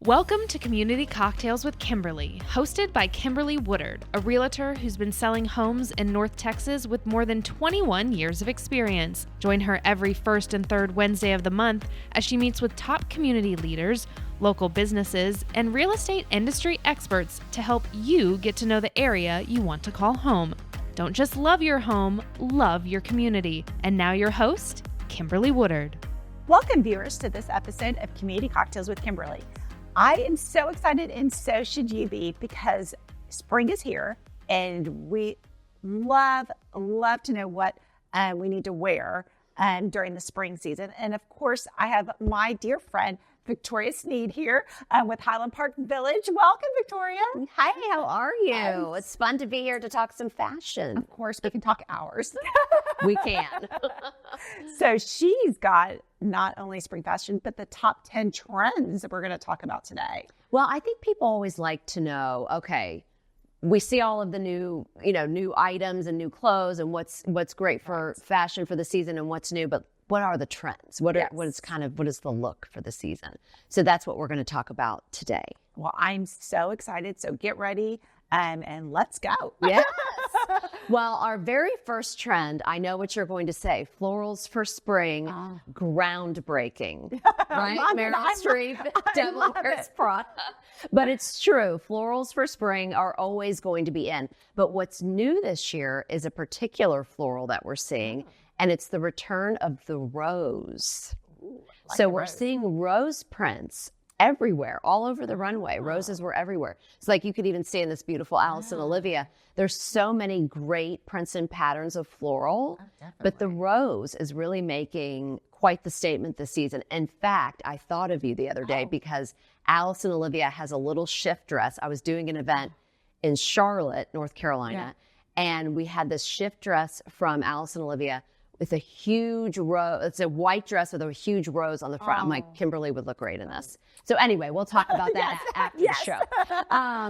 Welcome to Community Cocktails with Kimberly, hosted by Kimberly Woodard, a realtor who's been selling homes in North Texas with more than 21 years of experience. Join her every first and third Wednesday of the month as she meets with top community leaders, local businesses, and real estate industry experts to help you get to know the area you want to call home. Don't just love your home, love your community. And now your host, Kimberly Woodard. Welcome, viewers, to this episode of Community Cocktails with Kimberly. I am so excited, and so should you be, because spring is here, and we love to know what we need to wear during the spring season. And of course, I have my dear friend, Victoria Snee here with Highland Park Village. Welcome, Victoria. Hi, how are you? It's fun to be here to talk some fashion. Of course, we can talk hours. We can. So she's got not only spring fashion, but the top 10 trends that we're going to talk about today. Well, I think people always like to know, okay, we see all of the new items and new clothes and what's great for fashion for the season and what's new, but what are the trends? What is the look for the season? So that's what we're going to talk about today. Well, I'm so excited. So get ready and let's go. Yes. Well, our very first trend, I know what you're going to say, florals for spring, groundbreaking, right? Meryl Streep, Devil Wears Prada. But it's true. Florals for spring are always going to be in. But what's new this year is a particular floral that we're seeing, and it's the return of the rose. So we're seeing rose prints everywhere, all over the runway. Roses were everywhere. It's like you could even see in this beautiful Alice and Olivia, there's so many great prints and patterns of floral, but the rose is really making quite the statement this season. In fact, I thought of you the other day because Alice and Olivia has a little shift dress. I was doing an event in Charlotte, North Carolina, and we had this shift dress from Alice and Olivia with a huge rose. It's a white dress with a huge rose on the front. I'm like, Kimberly would look great in this. So anyway, we'll talk about that after the show.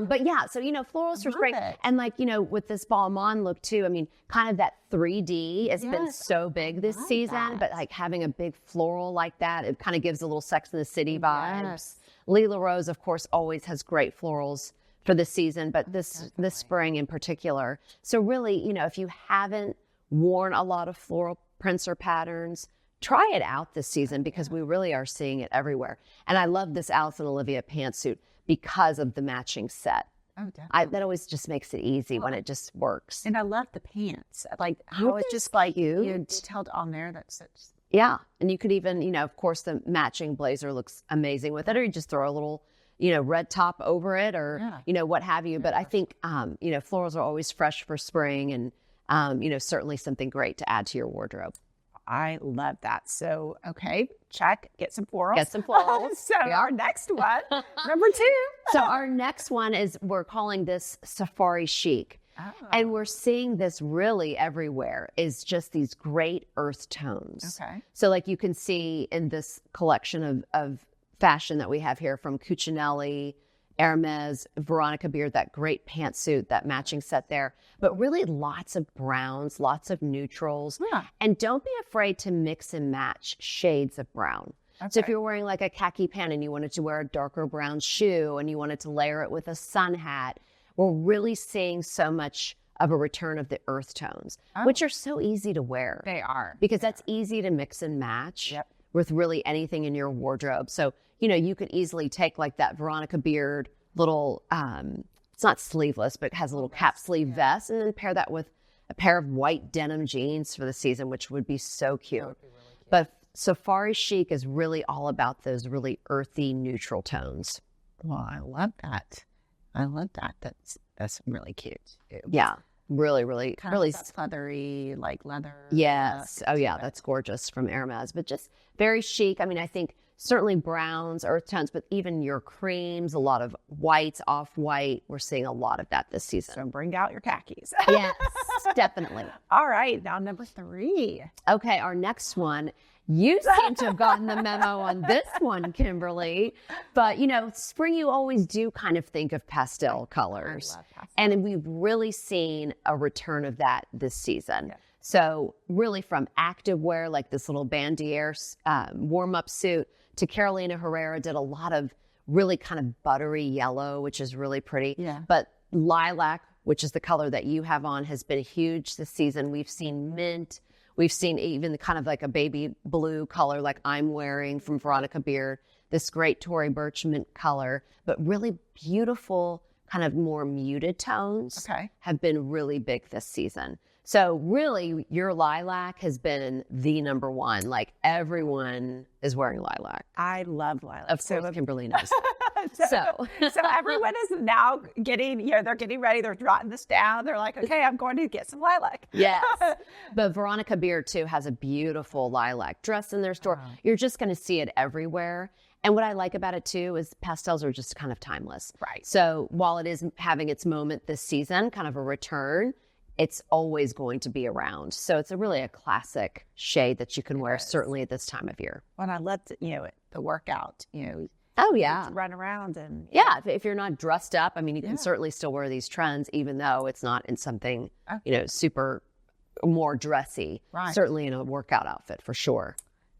But yeah, so, florals for spring. And with this Balmain look too, I mean, kind of that 3D has been so big this season, but having a big floral like that, it kind of gives a little Sex and the City vibes. Yes. Lila Rose, of course, always has great florals for the season, but this spring in particular. So really, if you haven't worn a lot of floral prints or patterns, try it out this season because we really are seeing it everywhere. And I love this Alice and Olivia pantsuit because of the matching set. Oh, definitely. That always just makes it easy when it just works. And I love the pants. Like how it's just like detailed on there. That's yeah. And you could even, of course, the matching blazer looks amazing with it, or you just throw a little red top over it or, what have you. But I think, florals are always fresh for spring and, certainly something great to add to your wardrobe. I love that. So, okay, check, get some florals. Get some florals. So our next one, number 2. So our next one we're calling this Safari Chic. Oh. And we're seeing this really everywhere is just these great earth tones. Okay. So you can see in this collection of fashion that we have here from Cucinelli, Hermes, Veronica Beard, that great pantsuit, that matching set there, but really lots of browns, lots of neutrals. Yeah. And don't be afraid to mix and match shades of brown. Okay. So if you're wearing a khaki pant and you wanted to wear a darker brown shoe and you wanted to layer it with a sun hat, we're really seeing so much of a return of the earth tones, which are so easy to wear. They are. Because that's easy to mix and match with really anything in your wardrobe. So, you could easily take that Veronica Beard little, it's not sleeveless, but it has a little cap sleeve vest, and then pair that with a pair of white denim jeans for the season, which would be so cute. That would be really cute. But Safari Chic is really all about those really earthy, neutral tones. Well, I love that. That's really cute. Yeah. Really, really, kind really of leathery, leather. Yes. That's gorgeous from Hermes, but just very chic. I mean, I think certainly browns, earth tones, but even your creams, a lot of whites, off-white. We're seeing a lot of that this season. So bring out your khakis. Yes, definitely. All right, now number 3. Okay, our next one. You seem to have gotten the memo on this one, Kimberly. But, spring, you always do kind of think of pastel colors. I love pastel. And we've really seen a return of that this season. Yeah. So really from activewear, like this little bandiere warm-up suit, to Carolina Herrera did a lot of really kind of buttery yellow, which is really pretty. Yeah. But lilac, which is the color that you have on, has been huge this season. We've seen mint. We've seen even kind of like a baby blue color like I'm wearing from Veronica Beard, this great Tory Burch mint color, but really beautiful kind of more muted tones have been really big this season. So really your lilac has been the number one. Like everyone is wearing lilac. I love lilac. Of course, Kimberly knows. So everyone is now getting, they're getting ready. They're jotting this down. They're like, okay, I'm going to get some lilac. Yes. But Veronica Beard too has a beautiful lilac dress in their store. You're just going to see it everywhere. And what I like about it too is pastels are just kind of timeless. Right. So while it is having its moment this season, kind of a return, it's always going to be around. So it's really a classic shade that you can wear certainly at this time of year. When I love, the workout, Oh, yeah. run around and. Yeah. If you're not dressed up, I mean, you can certainly still wear these trends, even though it's not in something, super more dressy. Right. Certainly in a workout outfit for sure.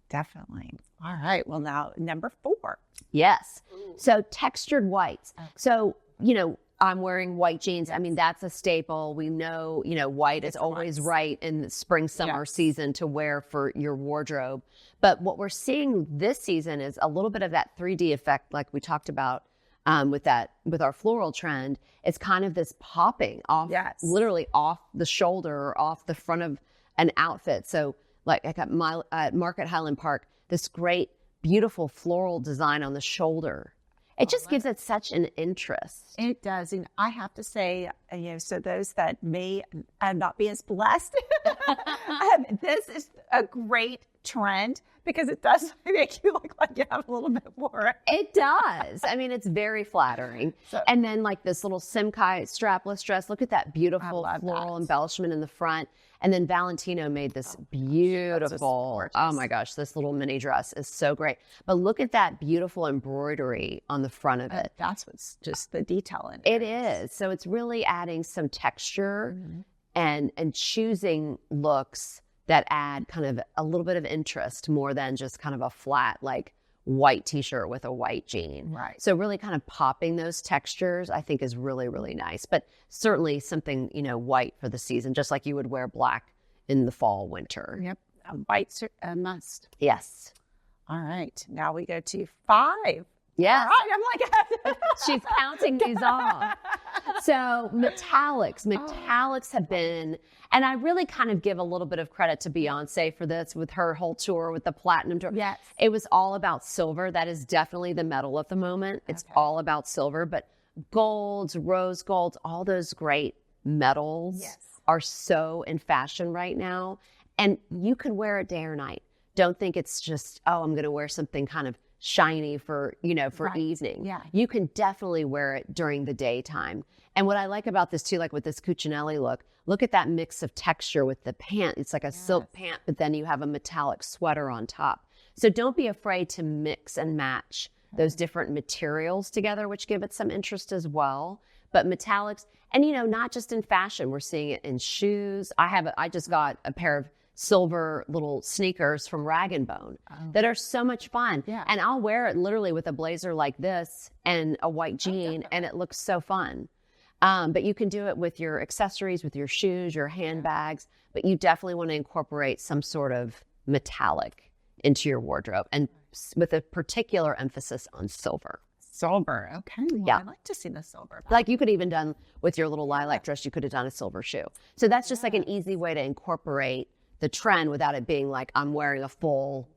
Definitely. All right. Well, now number 4. Yes. So textured whites. So, I'm wearing white jeans. I mean, that's a staple. We know, white is always right in the spring, summer season to wear for your wardrobe. But what we're seeing this season is a little bit of that 3D effect, like we talked about with our floral trend. It's kind of this popping off, literally off the shoulder or off the front of an outfit. So like I got my Market Highland Park, this great, beautiful floral design on the shoulder. It just gives it such an interest. It does. And I have to say, so those that may not be as blessed, this is a great trend because it does make you look like you have a little bit more. It does. I mean, it's very flattering. And then like this little Simkai strapless dress. Look at that beautiful floral embellishment in the front. And then Valentino made this beautiful, oh my gosh, this little mini dress is so great. But look at that beautiful embroidery on the front of it. That's what's just the detail in it. It is. So it's really adding some texture and choosing looks that add kind of a little bit of interest more than just kind of a flat, like white t-shirt with a white jean. Right. So really kind of popping those textures, I think is really, really nice. But certainly something, white for the season, just like you would wear black in the fall, winter. Yep. White's a must. Yes. All right. Now we go to 5. Yes. All right. I'm like, she's counting these off. So metallics have been, and I really kind of give a little bit of credit to Beyonce for this with her whole tour with the platinum tour. Yes. It was all about silver. That is definitely the metal of the moment. It's all about silver, but golds, rose golds, all those great metals are so in fashion right now. And you could wear it day or night. Don't think it's just, I'm going to wear something kind of shiny for evening. Yeah. You can definitely wear it during the daytime. And what I like about this too, like with this Cucinelli look at that mix of texture with the pant. It's like a silk pant, but then you have a metallic sweater on top. So don't be afraid to mix and match those different materials together, which give it some interest as well. But metallics, and not just in fashion, we're seeing it in shoes. I just got a pair of silver little sneakers from Rag & Bone that are so much fun. Yeah. And I'll wear it literally with a blazer like this and a white jean, and it looks so fun. But you can do it with your accessories, with your shoes, your handbags, but you definitely want to incorporate some sort of metallic into your wardrobe, and with a particular emphasis on silver. Silver. Okay. Well, Yeah. I'd like to see the silver. Like you could even done with your little lilac dress, you could have done a silver shoe. So that's just like an easy way to incorporate the trend without it being like I'm wearing a full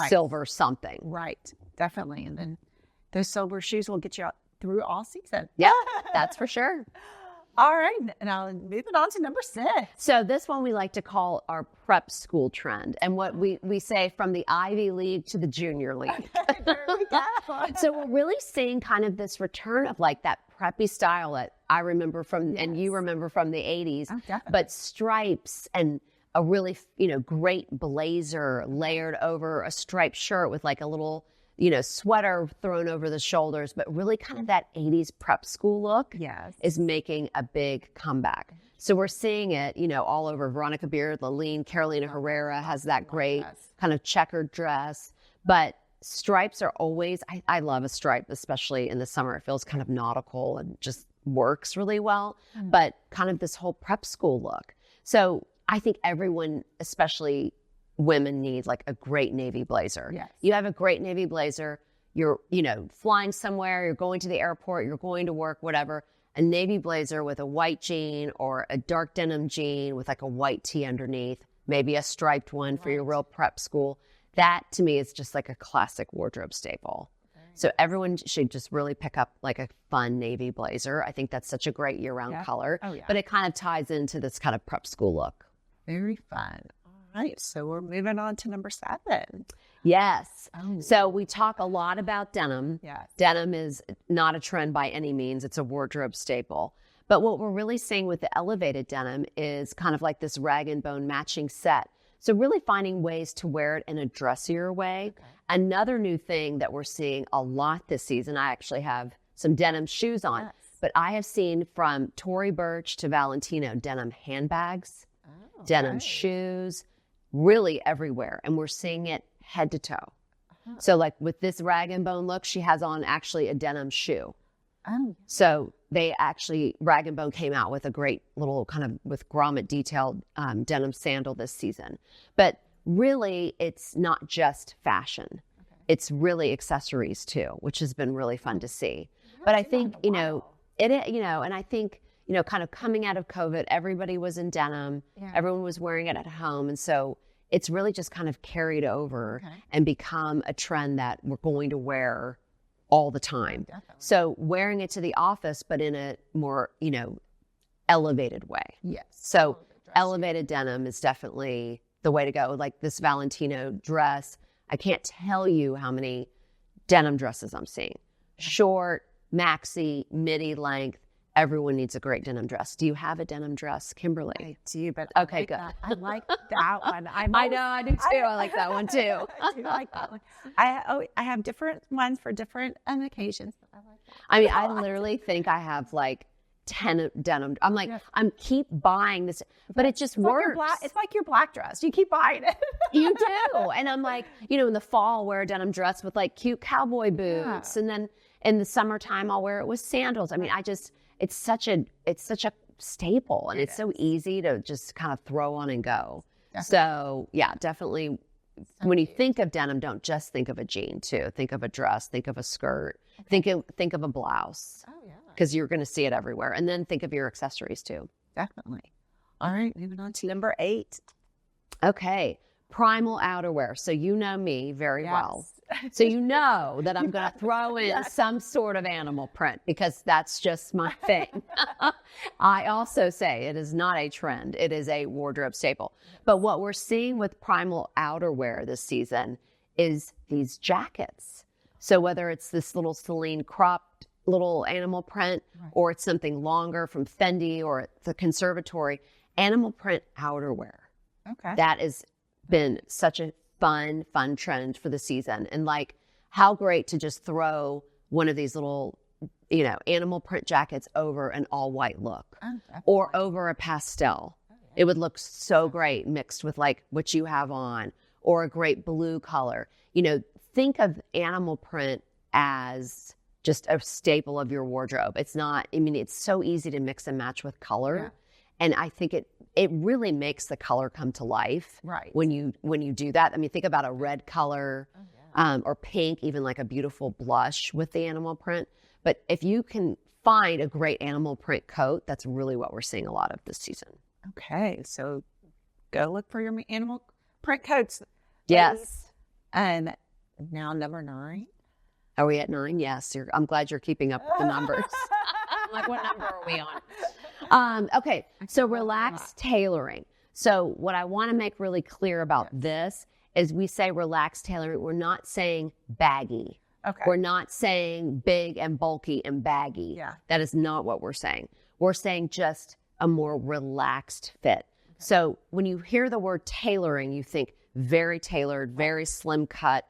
silver something. Right. Definitely. And then those silver shoes will get you through all season. Yeah, that's for sure. All right. Now moving on to number 6. So this one we like to call our prep school trend. And what we say from the Ivy League to the Junior League. There we go. So we're really seeing kind of this return of like that preppy style that I remember from, and you remember from the 80s. Oh, definitely. But stripes and a really, great blazer layered over a striped shirt with like a little, sweater thrown over the shoulders, but really kind of that 80s prep school look is making a big comeback. So we're seeing it, all over. Veronica Beard, Laline, Carolina Herrera has that great kind of checkered dress. But stripes are always, I love a stripe, especially in the summer. It feels kind of nautical and just works really well, but kind of this whole prep school look. So I think everyone, especially women, need like a great navy blazer. Yes. You have a great navy blazer, you're, flying somewhere, you're going to the airport, you're going to work, whatever. A navy blazer with a white jean or a dark denim jean with like a white tee underneath, maybe a striped one for your real prep school. That to me is just like a classic wardrobe staple. So everyone should just really pick up like a fun navy blazer. I think that's such a great year-round color, but it kind of ties into this kind of prep school look. Very fun. All right, so we're moving on to number 7. Yes. So we talk a lot about denim. Yes. Denim is not a trend by any means. It's a wardrobe staple. But what we're really seeing with the elevated denim is kind of like this rag and bone matching set. So really finding ways to wear it in a dressier way. Okay. Another new thing that we're seeing a lot this season, I actually have some denim shoes on, but I have seen from Tory Burch to Valentino denim handbags, denim shoes, really everywhere. And we're seeing it head to toe. So like with this rag and bone look, she has on actually a denim shoe. So they actually, Rag & Bone came out with a great little kind of with grommet detailed denim sandal this season. But really, it's not just fashion. It's really accessories too, which has been really fun to see. But I think, and I think, kind of coming out of COVID, everybody was in denim. Everyone was wearing it at home. And so it's really just kind of carried over and become a trend that we're going to wear all the time. Definitely. So wearing it to the office, but in a more, elevated way. Yes. So elevated denim is definitely the way to go. Like this Valentino dress, I can't tell you how many denim dresses I'm seeing. Short, maxi, midi length. Everyone needs a great denim dress. Do you have a denim dress, Kimberly? I do, but okay, good. I like that one. I know, I do too. I like that one too. I do like that one. I have different ones for different occasions. I like that. I mean, I literally think I have like 10 denim. I'm like, I'm keep buying this, but it just works. It's like your black dress. You keep buying it. You do. And I'm like, in the fall, I'll wear a denim dress with like cute cowboy boots. And then in the summertime, I'll wear it with sandals. I mean, it's such a staple, and it's so easy to just kind of throw on and go. Definitely. So yeah, definitely. When you think of denim, don't just think of a jean too. Think of a dress, think of a skirt, think of a blouse. Oh yeah. Because you're going to see it everywhere. And then think of your accessories too. Definitely. All right, moving on to number 8. Okay. Primal outerwear. So you know me very well. So you know that I'm going to throw in some sort of animal print because that's just my thing. I also say it is not a trend. It is a wardrobe staple. But what we're seeing with primal outerwear this season is these jackets. So whether it's this little Celine cropped little animal print or it's something longer from Fendi or the Conservatory, animal print outerwear. Okay. That has been such a fun trend for the season. And like, how great to just throw one of these little, animal print jackets over an all white look or over a pastel. It would look so great mixed with like what you have on or a great blue color. Think of animal print as just a staple of your wardrobe. It's not, it's so easy to mix and match with color. Yeah. And I think it really makes the color come to life when you do that. I mean, think about a red color or pink, even like a beautiful blush with the animal print. But if you can find a great animal print coat, that's really what we're seeing a lot of this season. Okay, so go look for your animal print coats. Yes. And now number 9. Are we at 9? Yes. I'm glad you're keeping up with the numbers. I'm like, what number are we on? Okay, so relaxed tailoring. So what I want to make really clear about this is we say relaxed tailoring. We're not saying baggy. Okay. We're not saying big and bulky and baggy. Yeah. That is not what we're saying. We're saying just a more relaxed fit. Okay. So when you hear the word tailoring, you think very tailored, very slim cut,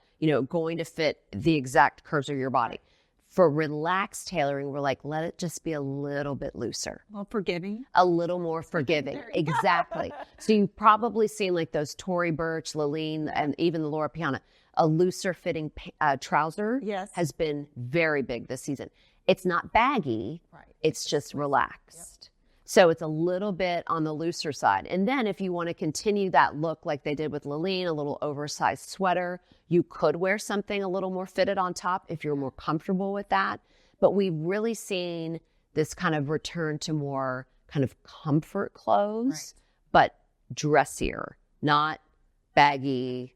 going to fit the exact curves of your body. For relaxed tailoring, we're like, let it just be a little bit looser. Well, forgiving. A little more forgiving. Exactly. So you've probably seen like those Tory Burch, Laline, and even the Laura Piana. a looser fitting trouser has been very big this season. It's not baggy, it's just relaxed. So it's a little bit on the looser side. And then if you want to continue that look like they did with Laline, a little oversized sweater, you could wear something a little more fitted on top if you're more comfortable with that. But we've really seen this kind of return to more kind of comfort clothes, but dressier, not baggy,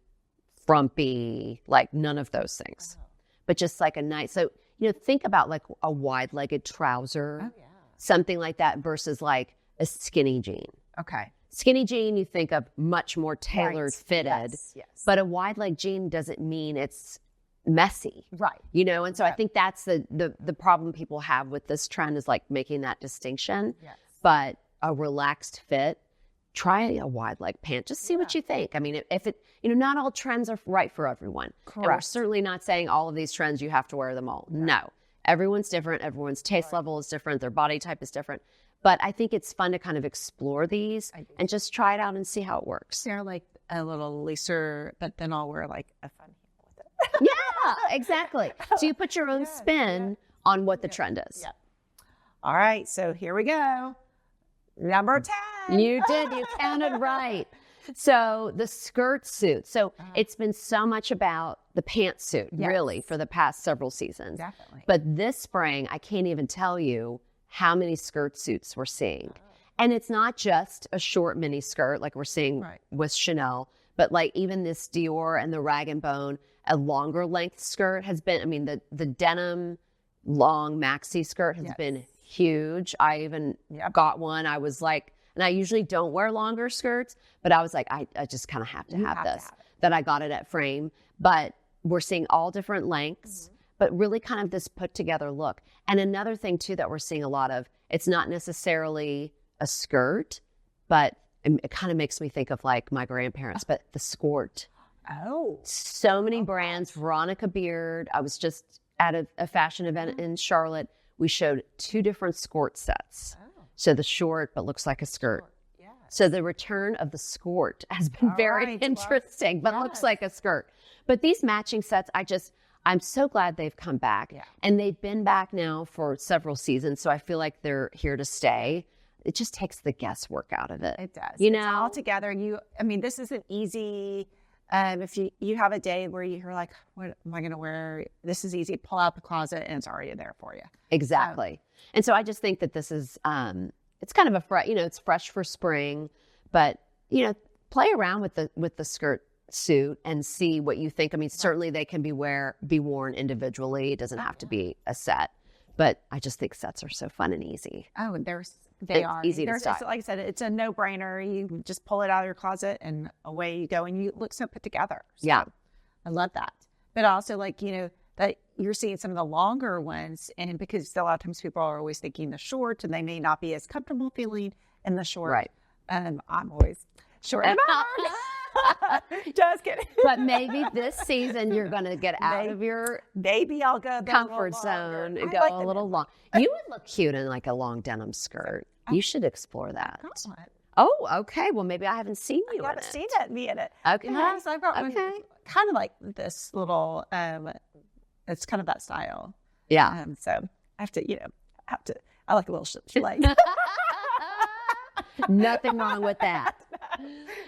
frumpy, like none of those things, but just like a nice, so, you know, think about like a wide-legged trouser, something like that versus like a skinny jean. Okay. Skinny jean, you think of much more tailored, fitted, but a wide leg jean doesn't mean it's messy. Right. You know, and so I think that's the problem people have with this trend is like making that distinction. Yes. But a relaxed fit, try a wide leg pant. Just see what you think. I mean, if it, you know, not all trends are right for everyone. Correct. And we're certainly not saying all of these trends, you have to wear them all. No. Everyone's different. Everyone's taste level is different. Their body type is different. But I think it's fun to kind of explore these and just try it out and see how it works. They're like a little looser, but then I'll wear like a fun heel with it. Yeah, exactly. So you put your own spin on what the trend is. Yeah. All right. So here we go. Number 10. You did. You counted right. So the skirt suit. So it's been so much about the pantsuit, really, for the past several seasons. Definitely. But this spring, I can't even tell you how many skirt suits we're seeing. And it's not just a short mini skirt like we're seeing with Chanel, but like even this Dior and the Rag & Bone, a longer length skirt has been, I mean, the denim long maxi skirt has been huge. I even got one. I was like, and I usually don't wear longer skirts, but I was like, I just kind of have to have this. That I got it at Frame. But we're seeing all different lengths, but really kind of this put together look. And another thing too that we're seeing a lot of, it's not necessarily a skirt, but it kind of makes me think of like my grandparents, but the skirt. Oh. So many brands. Veronica Beard. I was just at a fashion event in Charlotte. We showed 2 different skirt sets. So the short, but looks like a skirt. So the return of the skirt has been very interesting, but looks like a skirt. But these matching sets, I'm so glad they've come back. And they've been back now for several seasons. So I feel like they're here to stay. It just takes the guesswork out of it. It does. You it's know, all together. I mean, this isn't easy. If you have a day where you're like, what am I going to wear? This is easy. Pull out the closet and it's already there for you. Exactly. And so I just think that this is, it's kind of it's fresh for spring, but, play around with the skirt suit and see what you think. I mean, certainly they can be worn individually. It doesn't have to be a set, but I just think sets are so fun and easy. Oh, they It's are easy to style. Like I said, it's a no-brainer. You just pull it out of your closet and away you go, and you look so put together. So I love that. But also, like, that you're seeing some of the longer ones, and because a lot of times people are always thinking the short, and they may not be as comfortable feeling in the short. Right. I'm always short. Just kidding. But maybe this season you're going to get out of your I'll go comfort zone and go a little long. You would look cute in like a long denim skirt. You should explore that. Oh, okay. Well, maybe I haven't seen you. I haven't seen me in it. Okay. So I've got one kind of like this little. It's kind of that style. Yeah. So I have to. I like a little like. Nothing wrong with that.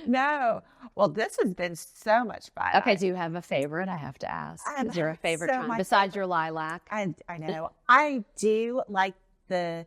No. Well, this has been so much fun. Okay. Do you have a favorite? I have to ask. Is there a favorite trend besides your lilac? I know. I do like the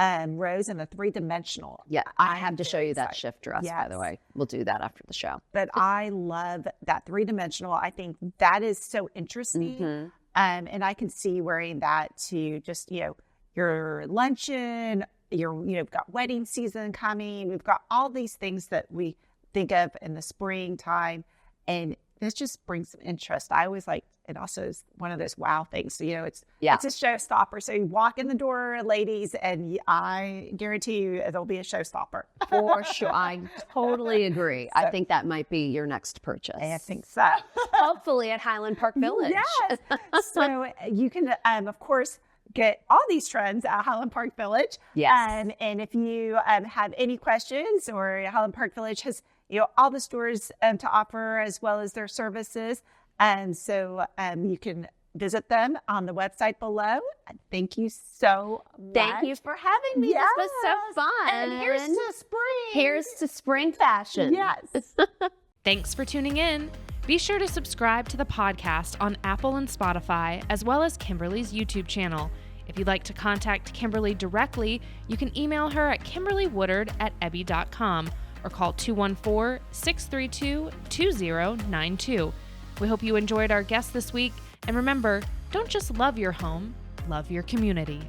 rose and the 3-dimensional. Yeah. I have to show you that shift dress, by the way. We'll do that after the show. But I love that 3-dimensional. I think that is so interesting. Mm-hmm. And I can see wearing that to just, your luncheon. We've got wedding season coming. We've got all these things that we think of in the springtime, and this just brings some interest. I always like it. Also is one of those wow things. So, it's a showstopper. So you walk in the door, ladies, and I guarantee you it'll be a showstopper for sure. I totally agree. I think that might be your next purchase. I think so. Hopefully at Highland Park Village. Yes. So you can, of course, get all these trends at Highland Park Village. Yes. And if you have any questions, or Highland Park Village has all the stores to offer as well as their services, And so you can visit them on the website below. Thank you so much. Thank you for having me. Yes. This was so fun. And here's to spring. Here's to spring fashion. Yes. Thanks for tuning in. Be sure to subscribe to the podcast on Apple and Spotify, as well as Kimberly's YouTube channel. If you'd like to contact Kimberly directly, you can email her at kimberlywoodard@ebby.com or call 214-632-2092. We hope you enjoyed our guest this week. And remember, don't just love your home, love your community.